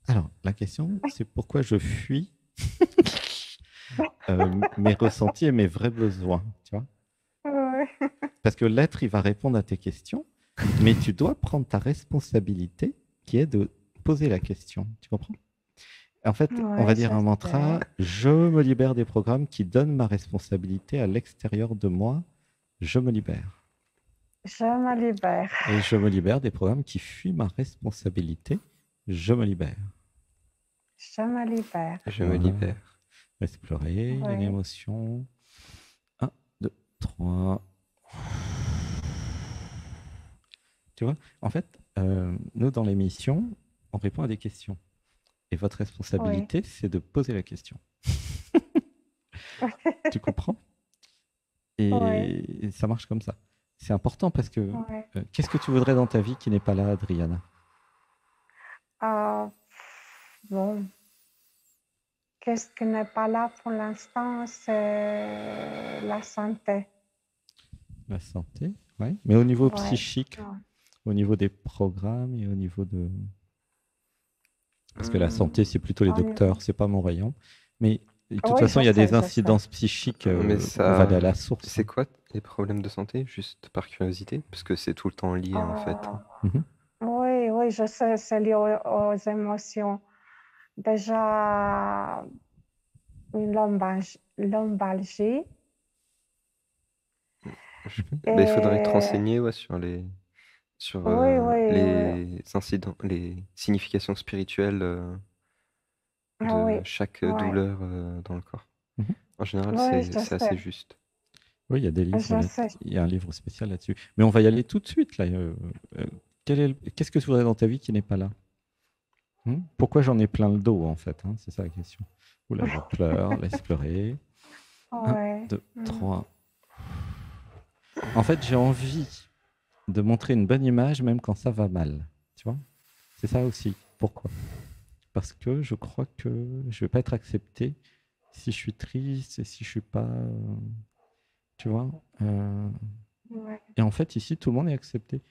Alors, la question, c'est pourquoi je fuis mes ressentis et mes vrais besoins, tu vois? Ouais. Parce que l'être, il va répondre à tes questions, mais tu dois prendre ta responsabilité qui est de poser la question. Tu comprends? En fait, on va Ouais, dire je un sais. mantra, je me libère des programmes qui donnent ma responsabilité à l'extérieur de moi, je me libère. Je me libère. Et je me libère des programmes qui fuient ma responsabilité, je me libère. Je me libère. Je me Voilà. libère. Explorer une Ouais. émotion. Un, 2, 3. Tu vois, en fait, nous, dans l'émission, on répond à des questions. Et votre Oui. responsabilité, c'est de poser la question. Tu comprends? Oui. Et ça marche comme ça. C'est important parce que Oui. qu'est-ce que tu voudrais dans ta vie qui n'est pas là, Adriana? Euh, bon, qu'est-ce qui n'est pas là pour l'instant, c'est la santé. La santé, ouais. Mais au niveau Ouais. psychique, Ouais. au niveau des programmes et au niveau de... Parce que la santé, c'est plutôt les Au niveau- docteurs, c'est pas mon rayon. Mais de toute Oui, façon, je il y a des sais, je sais. incidences psychiques, Mais on va aller ça, à la source, c'est hein. quoi les problèmes de santé, juste par curiosité? Parce que c'est tout le temps lié en fait. Euh, Mhm. oui, oui, je sais, c'est lié aux émotions. Déjà, une lombalgie Bah, il faudrait te et renseigner ouais, sur oui, oui, oui, les incidents, les significations spirituelles oui, de chaque oui, douleur dans le corps. Mhm. En général, oui, je c'est assez sais, juste. Oui, il y a des livres, je sais. il y a un livre spécial là-dessus. Mais on va y aller tout de suite, là. Euh, Qu'est-ce que tu voudrais dans ta vie qui n'est pas là? Pourquoi j'en ai plein le dos, en fait, hein? C'est ça la question. Oula, je pleure, laisse pleurer. Un, Ouais. 2, 3. En fait, j'ai envie de montrer une bonne image même quand ça va mal. Tu vois? C'est ça aussi. Pourquoi? Parce que je crois que je ne vais pas être accepté si je suis triste et si je suis pas. Tu vois? Ouais, Et en fait, ici, tout le monde est accepté,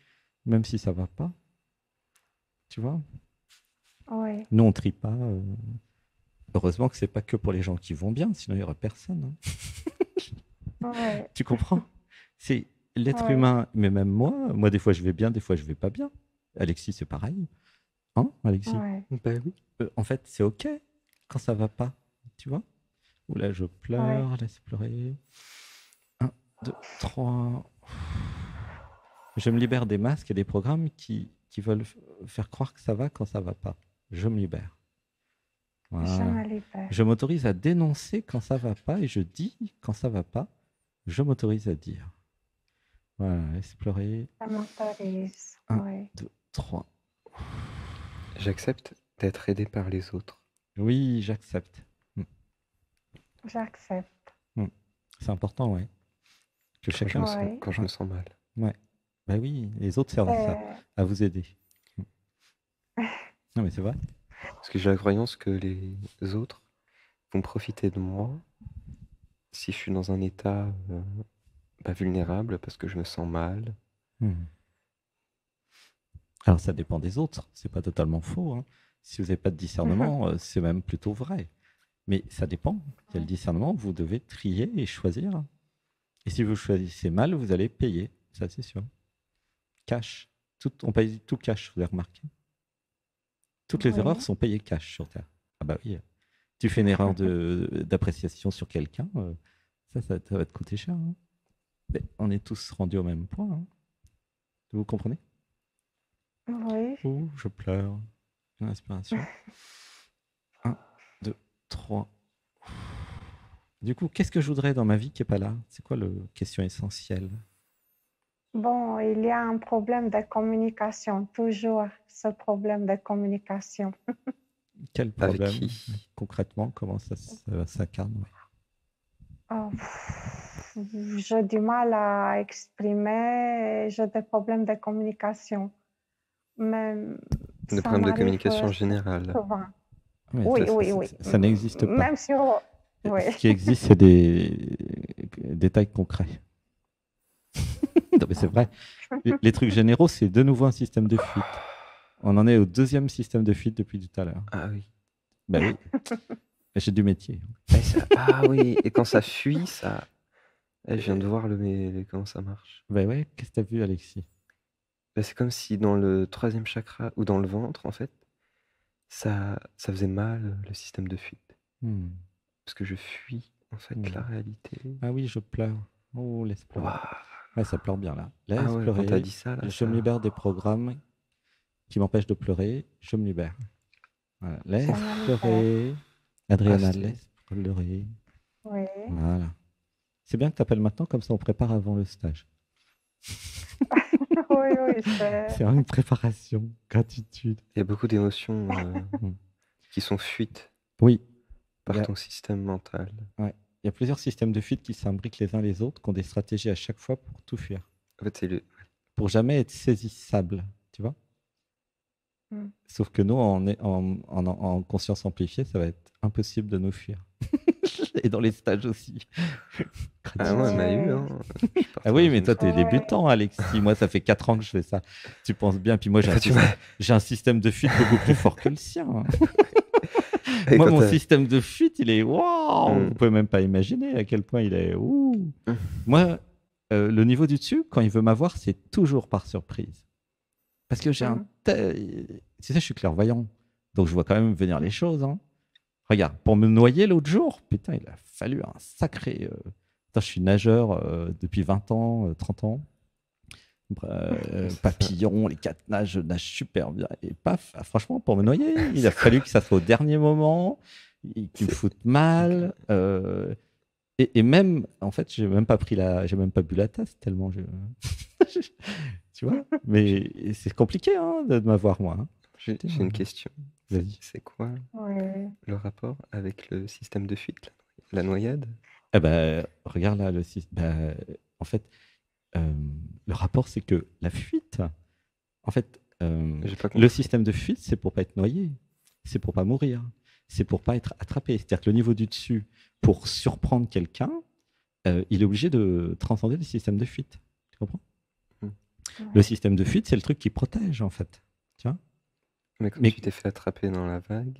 même si ça va pas. Tu vois? ouais, Nous, on trie pas. Heureusement que c'est pas que pour les gens qui vont bien, sinon il y aurait personne, hein. ouais, Tu comprends? C'est l'être ouais, humain, mais même moi, des fois je vais bien, des fois je vais pas bien. Alexis, c'est pareil. Hein, Alexis? ouais. Ben oui. En fait, c'est OK quand ça va pas. Tu vois? Ou là, je Ouais. pleure, laisse pleurer. Un, 2, 3. Je me libère des masques et des programmes qui veulent faire croire que ça va quand ça va pas. Je me libère. Je Voilà. me libère. Je m'autorise à dénoncer quand ça va pas et je dis quand ça va pas. Je m'autorise à dire. Voilà, laisse pleurer. Je m'autorise. Un, Ouais. 2, 3. J'accepte d'être aidé par les autres. Oui, j'accepte. Mm, J'accepte. mm. C'est important, ouais. Que chacun. Ouais. Quand je me Ouais, sens mal. ouais. Bah oui, les autres servent à ça, Et à vous aider. Mm. Non, mais c'est vrai. Parce que j'ai la croyance que les autres vont profiter de moi si je suis dans un état vulnérable parce que je me sens mal. Mm. Alors, ça dépend des autres. C'est pas totalement faux, hein. Si vous n'avez pas de discernement, c'est même plutôt vrai. Mais ça dépend. Il y a le discernement, vous devez trier et choisir. Et si vous choisissez mal, vous allez payer. Ça, c'est sûr. Cash. On paye tout cash, vous avez remarqué. Toutes les erreurs oui. sont payées cash sur Terre. Ah bah oui. Tu fais une erreur d'appréciation sur quelqu'un, ça va te coûter cher, hein. Mais on est tous rendus au même point, hein. Vous comprenez? Oui. Ouh, je pleure. Une inspiration. Un, 2, 3. Du coup, qu'est-ce que je voudrais dans ma vie qui n'est pas là? C'est quoi la question essentielle? Bon, il y a un problème de communication, toujours ce problème de communication. Quel Avec problème qui? concrètement? Comment ça s'incarne? Ouais. Oh, j'ai du mal à exprimer, j'ai des problèmes de communication, mais Des ça problèmes de m'arrive communication générale. souvent. Mais Oui, oui, oui. ça n'existe pas. Même sur... Oui, Ce qui existe, c'est des détails concrets. Non, mais c'est vrai. Les trucs généraux, c'est de nouveau un système de fuite. On en est au deuxième système de fuite depuis tout à l'heure. Ah oui. Ben oui, j'ai du métier. Ah oui, et quand ça fuit, ça. Je viens de voir comment ça marche. Ben ouais, qu'est-ce que t'as vu, Alexis? C'est comme si dans le troisième chakra ou dans le ventre, en fait, ça faisait mal le système de fuite. Hmm. Parce que je fuis, en fait, la réalité. Ah oui, je pleure. Oh, laisse pleurer. Waouh. Ouais, ça pleure bien là. Laisse Ah ouais, pleurer. quand t'as dit ça, là, je ça... me libère des programmes qui m'empêchent de pleurer. Je me libère. Voilà. Laisse pleurer. Adriana, laisse pleurer. Oui. Voilà. C'est bien que tu appelles maintenant, comme ça on prépare avant le stage. Oui, c'est une préparation, gratitude. Il y a beaucoup d'émotions qui sont fuites oui. par ton système mental. Ouais. Il y a plusieurs systèmes de fuite qui s'imbriquent les uns les autres, qui ont des stratégies à chaque fois pour tout fuir. En fait, c'est pour jamais être saisissable, tu vois. Sauf que nous, en conscience amplifiée, ça va être impossible de nous fuir. Et dans les stages aussi. Ah ouais, on a eu. Hein. Ah oui, mais toi, t'es débutant, Alexis. Moi, ça fait 4 ans que je fais ça. Tu penses bien. Puis moi, j'ai un système de fuite beaucoup plus fort que le sien. Moi, mon système de fuite, il est waouh. Vous pouvez même pas imaginer à quel point il est. Moi, le niveau du dessus, quand il veut m'avoir, c'est toujours par surprise. Parce que j'ai c'est ça, je suis clairvoyant. Donc, je vois quand même venir les choses. Hein. Regarde, pour me noyer l'autre jour, putain, il a fallu un sacré... je suis nageur depuis 20 ans, 30 ans. Papillon, les 4 nages, je nage super bien. Et paf, franchement, pour me noyer, il a fallu que ça soit au dernier moment, qu'il me foute mal. Et même, en fait, j'ai même pas bu la tasse tellement je... tu vois. Mais c'est compliqué de m'avoir, moi. Hein. J'ai une question. C'est quoi le rapport avec le système de fuite, la noyade? Regarde là, en fait, le rapport, c'est que la fuite, en fait, le système de fuite, c'est pour pas être noyé, c'est pour pas mourir, c'est pour pas être attrapé. C'est-à-dire que le niveau du dessus, pour surprendre quelqu'un, il est obligé de transcender le système de fuite. Tu comprends? Le système de fuite, c'est le truc qui protège, en fait. Tu vois? Mais quand tu t'es fait attraper dans la vague,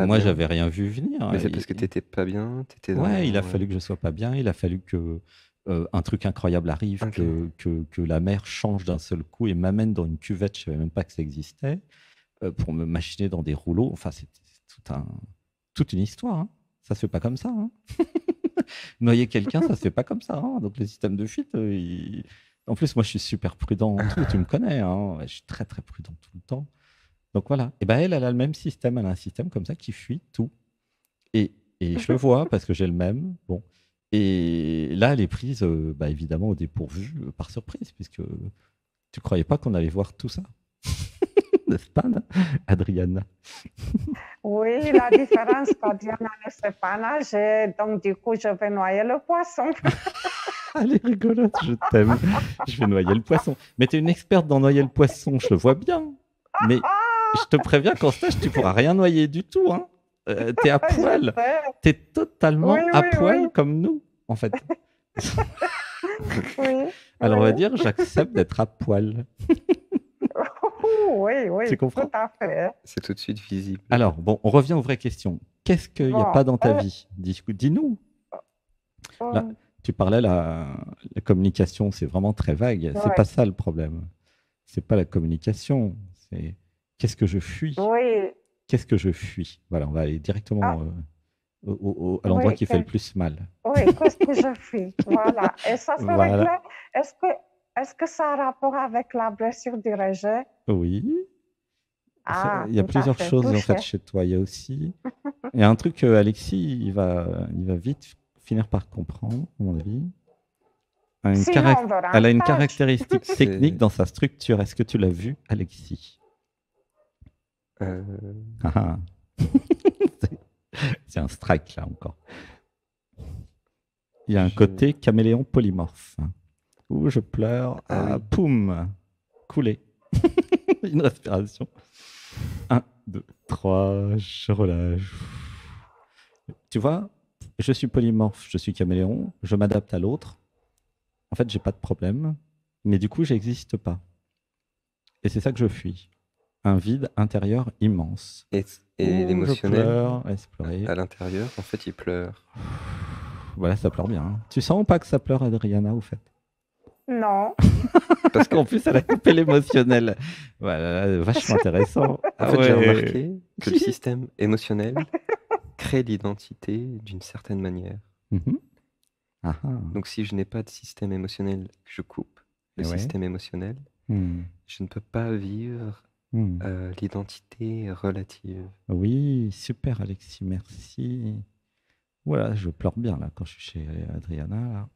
moi, j'avais rien vu venir. Mais c'est parce que t'étais pas bien. Il a fallu que je sois pas bien. Il a fallu que un truc incroyable arrive, que la mer change d'un seul coup et m'amène dans une cuvette. Je savais même pas que ça existait pour me machiner dans des rouleaux. Enfin, c'est toute une histoire. Hein. Ça se fait pas comme ça. Hein. Noyer quelqu'un, ça se fait pas comme ça. Hein. Donc le système de fuite. En plus, moi, je suis super prudent. Tu me connais. Hein. Je suis très très prudent tout le temps. Donc voilà, et elle a le même système, elle a un système comme ça qui fuit tout. Et je le vois parce que j'ai le même. Bon. Et là, elle est prise, évidemment, au dépourvu, par surprise, puisque tu croyais pas qu'on allait voir tout ça. N'est-ce pas, Adriana? Oui, la différence, qu'Adriana ne sait pas nager, donc du coup, je vais noyer le poisson. Elle est rigolote, je t'aime. Je vais noyer le poisson. Mais tu es une experte dans noyer le poisson, je le vois bien. Mais... je te préviens qu'en stage, tu pourras rien noyer du tout. Hein. T'es à poil. T'es totalement à poil comme nous, en fait. Alors, on va dire, j'accepte d'être à poil. Oui, tu comprends? tout à fait. C'est tout de suite visible. Alors, bon, on revient aux vraies questions. Qu'est-ce qu'il n'y a pas dans ta vie? Dis-nous. Là, tu parlais, la communication, c'est vraiment très vague. C'est pas ça le problème. C'est pas la communication, c'est... Qu'est-ce que je fuis? Qu'est-ce que je fuis? Voilà, on va aller directement à l'endroit qui fait le plus mal. Oui, qu'est-ce que je fuis? Voilà. Et ça se réglait. Est-ce que ça a rapport avec la blessure du rejet? Oui. Il y a plusieurs choses en fait chez toi. Il y a aussi. Il y a un truc que Alexis, il va vite finir par comprendre, à mon avis. Elle a une caractéristique technique dans sa structure. Est-ce que tu l'as vu, Alexis? C'est un strike là encore. Il y a un côté caméléon polymorphe où je pleure, poum, couler. Une respiration. 1, 2, 3, je relâche. Tu vois, je suis polymorphe, je suis caméléon, je m'adapte à l'autre. En fait, j'ai pas de problème, mais du coup, j'existe pas. Et c'est ça que je fuis. un vide intérieur immense. Et Ouh, je l'émotionnel, pleure, laisse pleurer. à l'intérieur, en fait, il pleure. Voilà, ça pleure bien. Hein. Tu sens ou pas que ça pleure, Adriana, au fait? Non, Parce que, En plus, elle a coupé l'émotionnel. Voilà, vachement intéressant. en Ah fait, j'ai ouais. remarqué que le système émotionnel crée l'identité d'une certaine manière. Mhm. Ah ah. Donc, si je n'ai pas de système émotionnel, que je coupe le Ouais. système émotionnel, Hmm. je ne peux pas vivre Hmm. l'identité relative. Oui, super, Alexis, merci. Voilà, je pleure bien là quand je suis chez Adriana. Là.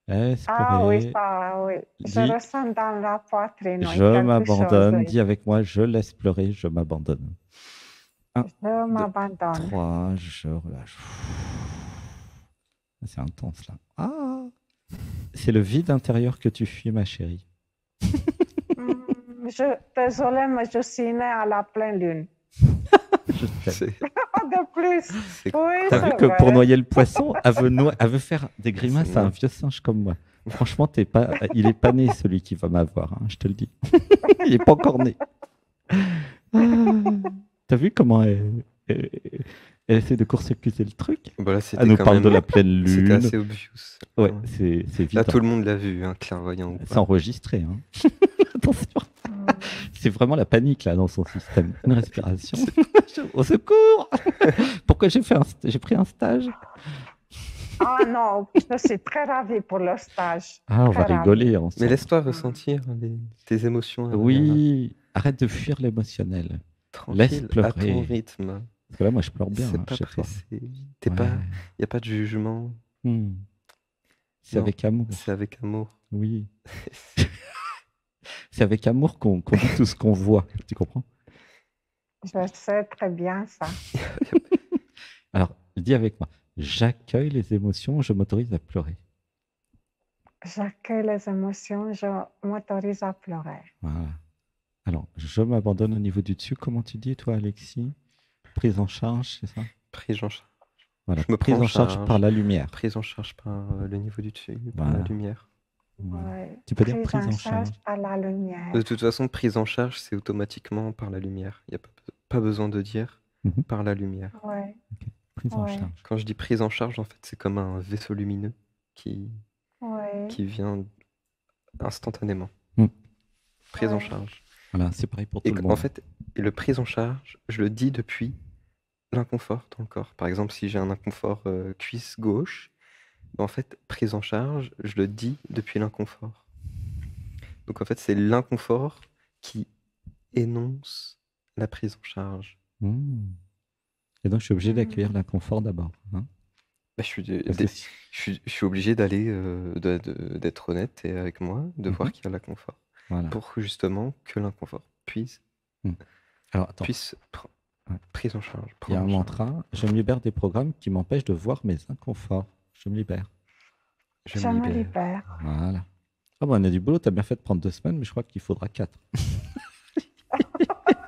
Laisse ah oui, pleurer. ça, oui. Je Dis, ressens dans la poitrine, oui, je quelque chose, m'abandonne. oui. Dis avec moi, je laisse pleurer, je m'abandonne. 1, Je 2, m'abandonne. 3, je relâche. C'est intense là. Ah, c'est le vide intérieur que tu fuis, ma chérie. Désolée, mais je suis née à la pleine lune. Je t'aime. C'est De plus, c'est oui, T'as vu c'est que pour vrai. noyer le poisson, elle veut faire des grimaces C'est à un moi. vieux singe comme moi. Franchement, il est pas né celui qui va m'avoir, hein, je te le dis. Il est pas encore né. Ah, t'as vu comment elle essaie de court-circuiter le truc? Bah là, Elle c'était nous quand parle de même la pleine c'était lune. assez obvious. Ouais, Hein. c'est Là, évident. tout le monde l'a vu, hein, clairvoyant ou C'est pas. enregistré. Hein. Attention. C'est vraiment la panique là dans son système. Une respiration. Au secours. Pourquoi j'ai pris un stage? Ah non, je suis très ravie pour le stage. Ah, on va Très ravie. rigoler ensemble. Mais laisse-toi ressentir tes émotions, Adriana. Oui, arrête de fuir l'émotionnel. Laisse Tranquille, à pleurer. ton rythme. Parce que là, moi, je pleure bien C'est hein, pas chez toi. pressé. Ouais. Y a pas de jugement. Hmm. C'est Non, avec amour. c'est avec amour. Oui. C'est avec amour qu'on dit tout ce qu'on voit. Tu comprends? Je sais très bien ça. Alors, dis avec moi. J'accueille les émotions, je m'autorise à pleurer. J'accueille les émotions, je m'autorise à pleurer. Voilà. Alors, je m'abandonne au niveau du dessus. Comment tu dis, toi, Alexis? Prise en charge, c'est ça? Prise en charge. Voilà. Je me Prise prends en en charge charge. par la lumière. Prise en charge par le niveau du dessus, par Voilà. la lumière. Voilà. Ouais. Tu peux dire Prise prise en en charge charge. par la lumière. De toute façon, prise en charge, c'est automatiquement par la lumière. Il n'y a pas besoin de dire Mhm. par la lumière. Ouais. Prise en Ouais. charge. Quand je dis prise en charge, en fait, c'est comme un vaisseau lumineux qui Ouais. vient instantanément. Mm. Prise en Ouais. charge. Voilà, c'est pareil pour tout Et le en monde. fait, le prise en charge, je le dis depuis l'inconfort dans le corps. Par exemple, si j'ai un inconfort cuisse gauche, en fait, prise en charge, je le dis depuis l'inconfort. Donc en fait, c'est l'inconfort qui énonce la prise en charge. Mm. Et donc, je suis obligé d'accueillir l'inconfort d'abord. Hein. Bah, je Parce que si- suis obligé d'aller, d'être honnête et avec moi, de voir Mhm. qu'il y a l'inconfort. Voilà. Pour justement que l'inconfort puisse Alors, attends. Ouais. prise en charge. Il y a un prendre en charge. mantra. Je me libère des programmes qui m'empêchent de voir mes inconforts. Je me libère. Je me libère. Voilà. Ah bon, on a du boulot. T'as bien fait de prendre 2 semaines, mais je crois qu'il faudra 4.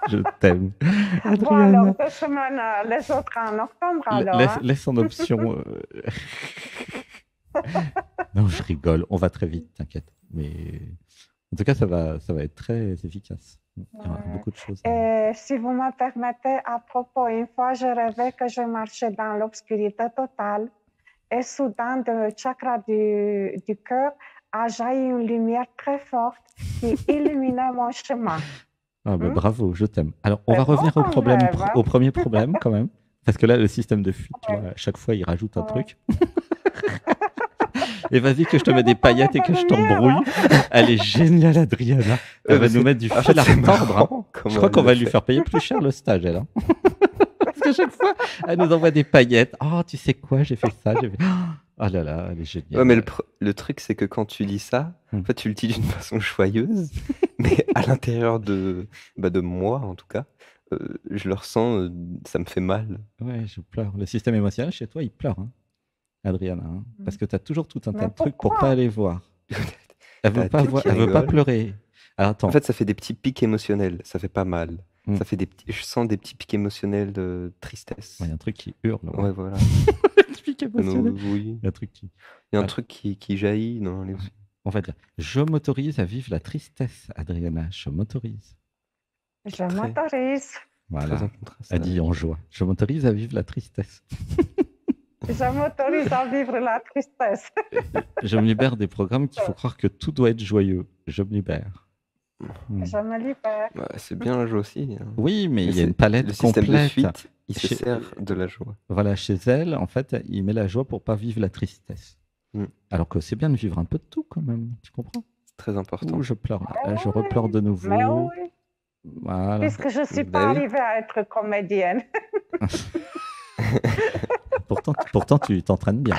Je t'aime. Bon, Adriana. alors, 2 semaines, les autres en octobre, alors. Laisse, hein. laisse en option. Non, je rigole. On va très vite, t'inquiète. Mais en tout cas, ça va être très efficace. Il y aura Ouais. beaucoup de choses. Et si vous me permettez, à propos, une fois, je rêvais que je marchais dans l'obscurité totale et soudain, du chakra du cœur a jailli une lumière très forte qui illuminait mon chemin. Ah bah Hmm? bravo, je t'aime. Alors, on C'est va bon revenir au comme problème, rêve, hein? au premier problème quand même. Parce que là, le système de fuite, tu Ouais. vois, à chaque fois, il rajoute un Ouais. truc. Et vas-y que je te mets des paillettes et que je lumière, t'embrouille. Elle est géniale, Adriana. Elle va nous mettre du fil à retordre. Hein. Je crois qu'on va lui faire payer plus cher le stage, elle. Hein. Parce qu'à chaque fois, elle nous envoie des paillettes. Oh, tu sais quoi, j'ai fait ça. Oh là là, elle est géniale. Ouais, mais le truc, c'est que quand tu dis ça, Hmm. en fait, tu le dis d'une façon joyeuse, mais à l'intérieur de moi, en tout cas, je le ressens, ça me fait mal. Ouais, je pleure. Le système émotionnel chez toi, il pleure, hein, Adriana. Hein, parce que tu as toujours tout un tas Mais de trucs pour pourquoi? pas aller voir. Elle veut T'as pas tout voir, qui elle veut pas rigole. pleurer. Alors attends. En fait, ça fait des petits pics émotionnels, ça fait pas mal. Hmm. Ça fait je sens des petits pics émotionnels de tristesse. Il y a un truc qui hurle. Ouais, voilà. Pic émotionnel. Oui. Il y a un truc qui. Il y a un Ah. truc qui jaillit dans les... On va dire, je m'autorise à vivre la tristesse, Adriana. Je m'autorise. Je Très, m'autorise. très Voilà. en contraste. Elle dit en joie. Je m'autorise à vivre la tristesse. Je m'autorise à vivre la tristesse. Je me libère des programmes qu'il faut croire que tout doit être joyeux. Je me libère. Je me libère. Bah, c'est bien la joie aussi, hein. Oui, mais Mais il y a une le palette système de complète. fuite, il se Chez- sert de la joie. Voilà, chez elle, en fait, il met la joie pour pas vivre la tristesse. Mm. Alors que c'est bien de vivre un peu de tout quand même. Tu comprends? C'est très important. Ouh, je pleure. Ah Je repleure de Mais nouveau. oui, Voilà. puisque je ne suis Bah pas oui. arrivée à être comédienne. Pourtant, tu t'entraînes bien.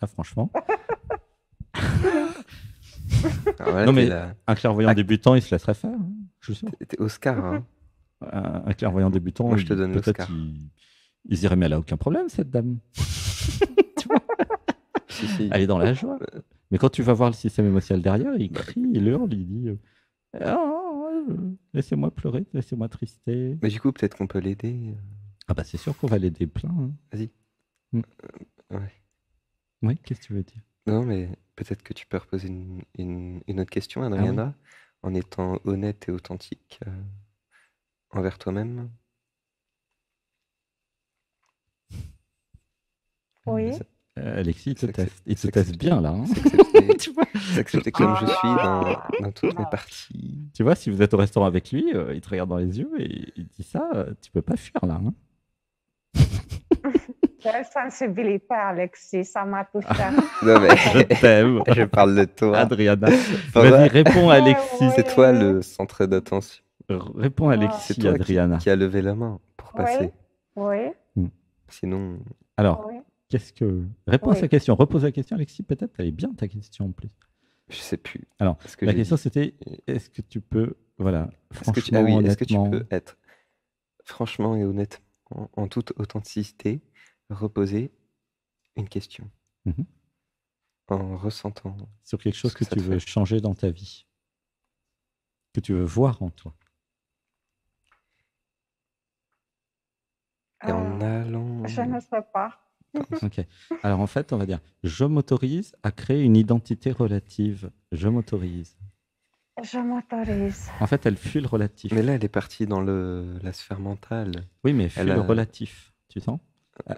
Ah, franchement. Alors là, Non, t'es mais là- un clairvoyant Ah. débutant, il se laisserait faire. Hein, je suis sûr. t'es Oscar, hein. Un clairvoyant débutant, Moi, je te donne peut-être l'Oscar. il dirait, mais elle a aucun problème, cette dame. Si, si. Elle est dans la joie. Mais quand tu vas voir le système émotionnel derrière, il Bah. crie, il hurle, il dit laissez-moi pleurer, laissez-moi trister. Mais du coup, peut-être qu'on peut l'aider. Ah bah c'est sûr qu'on va l'aider plein. Hein. Vas-y. Mm. Ouais. Oui, qu'est-ce que tu veux dire? Non, mais peut-être que tu peux reposer une autre question, Adriana, en étant honnête et authentique envers toi-même. Oui. Alexis, il te S'accepter- teste. Il te s'accepter- teste bien là. Hein. S'accepter tu, vois, s'accepter comme je suis dans toutes mes parties. tu vois, si vous êtes au restaurant avec lui, il te regarde dans les yeux et il dit ça, tu peux pas fuir là. Hein. Quelle sensibilité, Alexis, ça m'a touché. Non, mais Je t'aime. je parle de toi. Adriana. Enfin, Vas-y, réponds à Alexis. oui. C'est toi le centre d'attention. Réponds à Alexis, C'est toi Adriana. qui a levé la main pour passer. Oui, Sinon, Alors, oui. qu'est-ce que. Réponds à Oui. sa question. Repose la question, Alexis. Peut-être elle est bien ta question en plus. je sais plus. Alors, Ce que la j'ai question dit. c'était est-ce que tu peux. Voilà. Est-ce que tu, Franchement, ah oui, est-ce que tu honnêtement. peux être franchement et honnêtement, en toute authenticité, reposer une question Mhm. en ressentant Sur quelque chose ce que que ça tu te veux fait. changer dans ta vie, que tu veux voir en toi. et en allant. Je ne sais pas. Ok. Alors en fait, on va dire je m'autorise à créer une identité relative. Je m'autorise. Je m'autorise. En fait, elle fuit le relatif. Mais là, elle est partie dans la sphère mentale. Oui, mais elle fuit elle le a- relatif. Tu sens?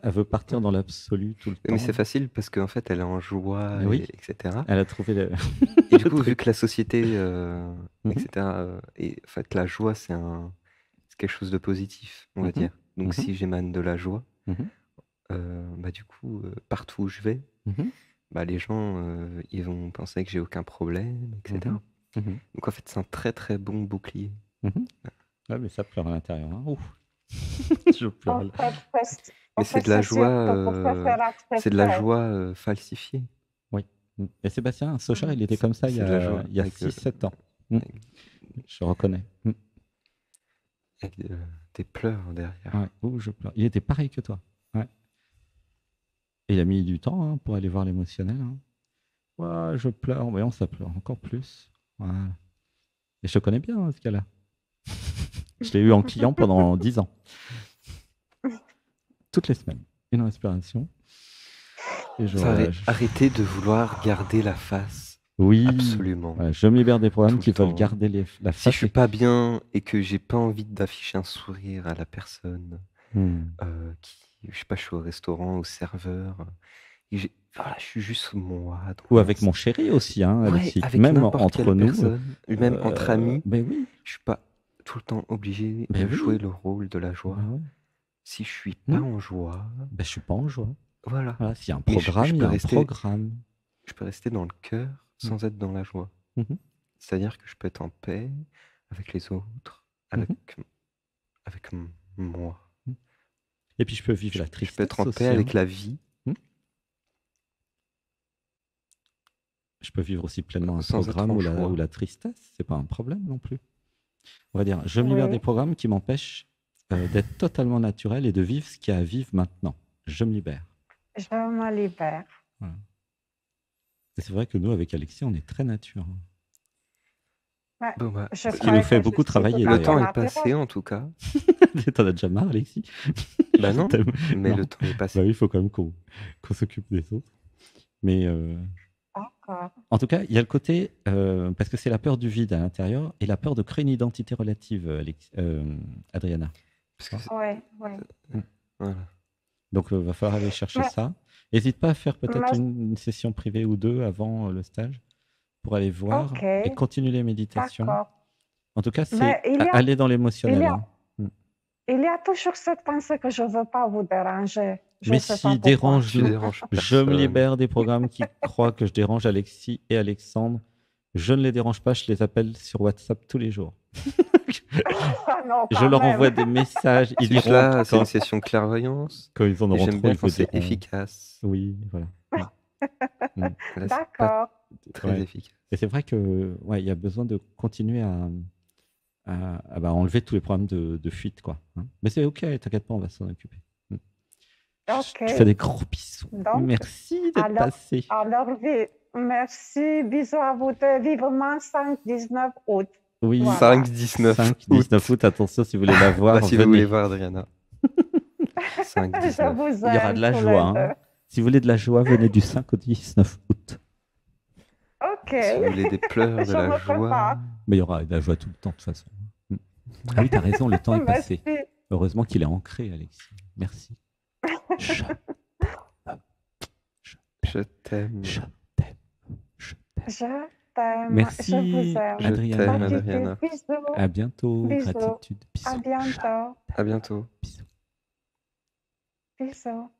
Elle veut partir dans l'absolu tout le temps. Mais c'est facile parce qu'en fait, elle est en joie, Oui. etc. Elle a trouvé le. Et du coup, vu que la société, Mhm. etc., et en fait, la joie, c'est quelque chose de positif, on va Mhm. dire. Donc, Mhm. si j'émane de la joie, Mhm. bah, du coup, partout où je vais, Mhm. bah, les gens, ils vont penser que j'ai aucun problème, etc. Mhm. Donc, en fait, c'est un très, très bon bouclier. Mhm. Ouais, mais ça pleure à l'intérieur. Hein. Ouf. Je pleure. En fait, Mais c'est de la joie, c'est de la joie. joie falsifiée. Et Sébastien Sochard, il était comme ça il y C'est de la a, joie il y a avec, 6-7 ans. Mm. avec- Je reconnais. Mm. avec, des pleurs derrière. Ouais. Ouh, je pleure. Il était pareil que toi. Ouais. Et il a mis du temps hein, pour aller voir l'émotionnel. Hein. Ouais, je pleure. Voyons, ça pleure encore plus. Voilà. Et je te connais bien, hein, ce gars-là. Je l'ai eu en client pendant 10 ans. Toutes les semaines. Une respiration. Et je, Arrêtez de vouloir garder la face. Oui. Absolument. Ouais, je me libère des problèmes Tout qui le veulent temps. garder la Si face. je suis pas bien et que j'ai pas envie d'afficher un sourire à la personne, je sais pas, je suis au restaurant, au serveur, et voilà, je suis juste moi. Ou avec mon chéri aussi, hein, Ouais, Alexis. avec Même n'importe entre quelle nous. personne, même entre amis, Ben oui. je suis pas tout le temps obligé Ben de oui. jouer le rôle de la joie. Ben ouais. Si je suis pas Hmm. en joie, Ben, je suis pas en joie. voilà. Voilà, s'il y a un Mais je programme, il y peux a un rester- programme. Je peux rester dans le cœur sans être dans la joie. Mhm. C'est-à-dire que je peux être en paix avec les autres, avec moi. Et puis je peux vivre la Je tristesse peux être en aussi, paix hein. avec la vie Je peux vivre aussi pleinement un sans être programme en ou joie. la tristesse. C'est pas un problème non plus. On va dire, je me libère Oui. des programmes qui m'empêchent d'être totalement naturel et de vivre ce qu'il y a à vivre maintenant. Je me libère. Je me libère. Et c'est vrai que nous, avec Alexis, on est très nature. Bon, bah, Je Ce qui croyais nous fait que beaucoup je suis travailler, tout à le fait temps est naturelle. passé en tout cas. T'en as déjà marre, Alexis? Bah Je non, t'aime. mais Non. le temps est passé. Bah oui, il faut quand même qu'on s'occupe des autres. Mais D'accord. En tout cas, il y a le côté, parce que c'est la peur du vide à l'intérieur et la peur de créer une identité relative, Adriana. Parce que Oui, oui. voilà. Donc, il va falloir aller chercher Mais, ça. N'hésite pas à faire peut-être mais- une session privée ou deux avant le stage pour aller voir ok, et continuer les méditations. d'accord. En tout cas, c'est Mais aller dans il l'émotionnel. y Hein. a, il y a toujours cette pensée que je ne veux pas vous déranger. Je Mais ne sais pas si, pourquoi. Tu dérange-nous. déranges Je me personne. libère des programmes qui croient que je dérange Alexis et Alexandre. Je ne les dérange pas, je les appelle sur WhatsApp tous les jours. Ah non, Je quand leur même. envoie des messages. Ils C'est diront là, c'est quand, une session clairvoyance. quand ils en Et auront j'aime trop, bien ils quand vous c'est diront. efficace. Oui, voilà. Mm. Là, c'est pas D'accord. très Ouais. efficace. Et c'est vrai que ouais, il y a besoin de continuer à enlever tous les problèmes de fuite, quoi. Hein. Mais c'est ok, t'inquiète pas, on va s'en occuper. Mm. Ok. Je te fais des gros bisous. Donc, Merci d'être alors, passé. merci. Bisous à vous deux. Vivement 5-19 août. Oui, Voilà. 5-19 5-19 août, attention si vous voulez la voir, Bah, si vous venez. voulez voir Adriana. Je 5-19. vous Il y aura aime de la tous joie. les Hein. Si vous voulez de la joie, venez du 5 au 19 août. deux. Ok. Si vous voulez des pleurs, de Je la me joie. prépare. Mais il y aura de la joie tout le temps, de toute façon. Mm. Ah oui, t'as raison, le temps est passé. Merci. Heureusement qu'il est ancré, Alexis. Merci. Je Je t'aime. je t'aime. Je t'aime. Je t'aime. Merci, Je vous aime. Je Adriana. t'aime, Gratitude. Adriana. Bisous. À bientôt. Bisous. Gratitude. Bisous. À bientôt. À bientôt. Bisous. Bisous.